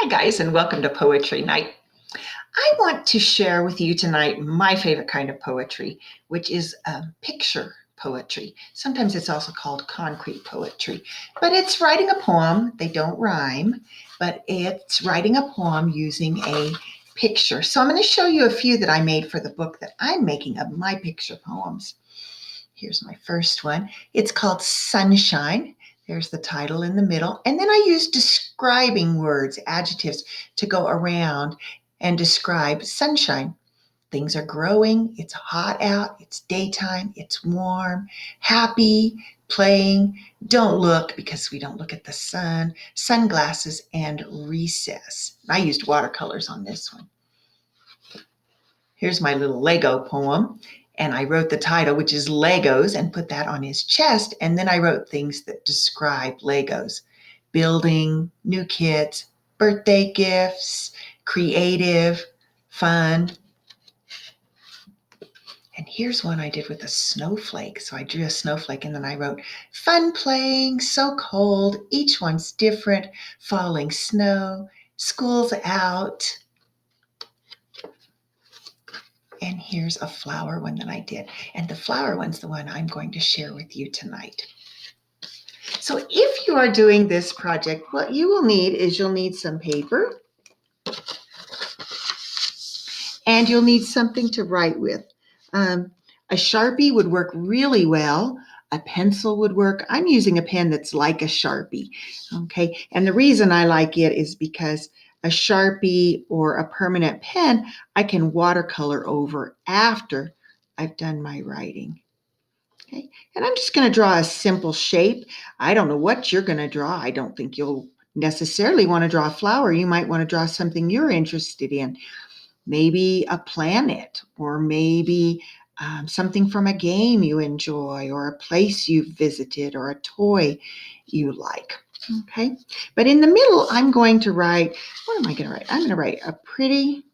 Hi, guys, and welcome to Poetry Night. I want to share with you tonight my favorite kind of poetry, which is picture poetry. Sometimes it's also called concrete poetry, but it's writing a poem. They don't rhyme, but it's writing a poem using a picture. So I'm going to show you a few that I made for the book that I'm making of my picture poems. Here's my first one. It's called Sunshine. There's the title in the middle. And then I use describing words, adjectives, to go around and describe sunshine. Things are growing. It's hot out. It's daytime. It's warm, happy, playing. Don't look because we don't look at the sun. Sunglasses and recess. I used watercolors on this one. Here's my little Lego poem. And I wrote the title, which is Legos, and put that on his chest. And then I wrote things that describe Legos: building, new kits, birthday gifts, creative, fun. And here's one I did with a snowflake. So I drew a snowflake and then I wrote, fun playing, so cold, each one's different, falling snow, school's out. And here's a flower one that I did. And the flower one's the one I'm going to share with you tonight. So if you are doing this project, what you will need is you'll need some paper and you'll need something to write with. A Sharpie would work really well. A pencil would work. I'm using a pen that's like a Sharpie, okay? And the reason I like it is because a Sharpie or a permanent pen, I can watercolor over after I've done my writing. Okay, and I'm just going to draw a simple shape. I don't know what you're going to draw. I don't think you'll necessarily want to draw a flower. You might want to draw something you're interested in. Maybe a planet, or maybe something from a game you enjoy, or a place you've visited, or a toy you like. Okay, but in the middle, I'm going to write, what am I going to write? I'm going to write a pretty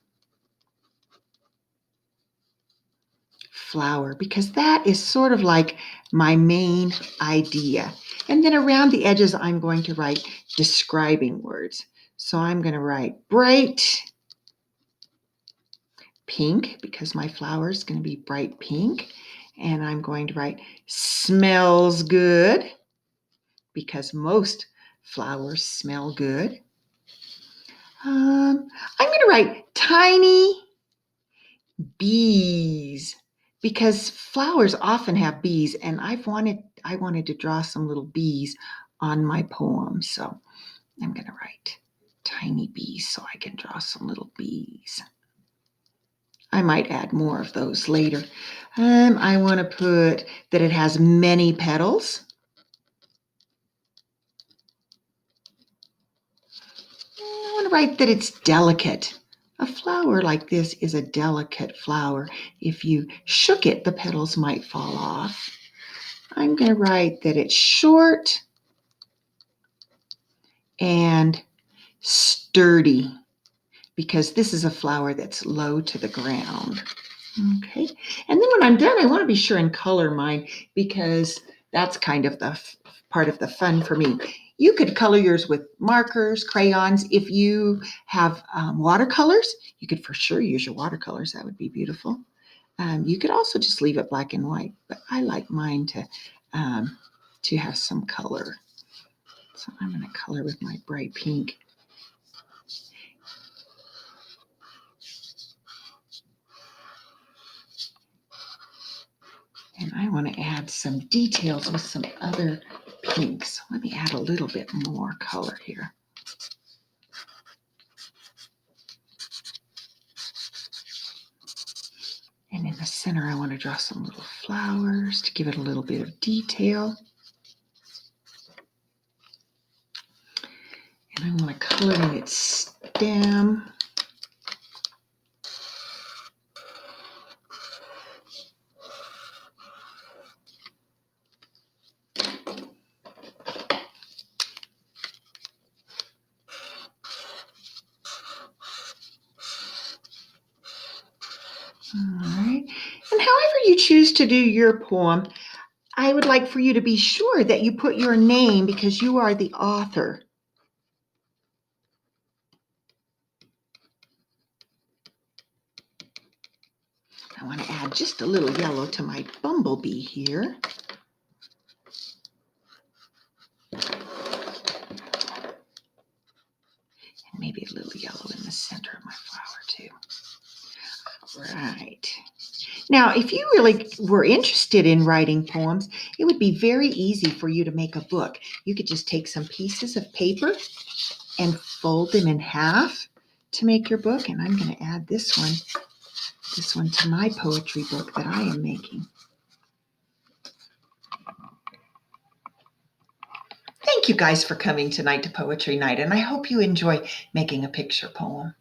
flower, because that is sort of like my main idea. And then around the edges, I'm going to write describing words. So I'm going to write bright pink, because my flower is going to be bright pink. And I'm going to write smells good, because most flowers smell good. I'm going to write tiny bees, because flowers often have bees, and I wanted to draw some little bees on my poem. So I'm going to write tiny bees so I can draw some little bees. I might add more of those later. I want to put that it has many petals. I want to write that it's delicate. A flower like this is a delicate flower. If you shook it, the petals might fall off. I'm going to write that it's short and sturdy, because this is a flower that's low to the ground. Okay, and then when I'm done, I want to be sure and color mine, because that's kind of the part of the fun for me. You could color yours with markers, crayons. If you have watercolors, you could for sure use your watercolors. That would be beautiful. You could also just leave it black and white, but I like mine to have some color. So I'm going to color with my bright pink. And I want to add some details with some other pinks. Let me add a little bit more color here. And in the center, I want to draw some little flowers to give it a little bit of detail. And I want to color in its stem. All right. And however you choose to do your poem, I would like for you to be sure that you put your name, because you are the author. I want to add just a little yellow to my bumblebee here. And maybe a little yellow in the center of my flower too. Right. Now, if you really were interested in writing poems, it would be very easy for you to make a book. You could just take some pieces of paper and fold them in half to make your book. And I'm going to add this one to my poetry book that I am making. Thank you guys for coming tonight to Poetry Night, and I hope you enjoy making a picture poem.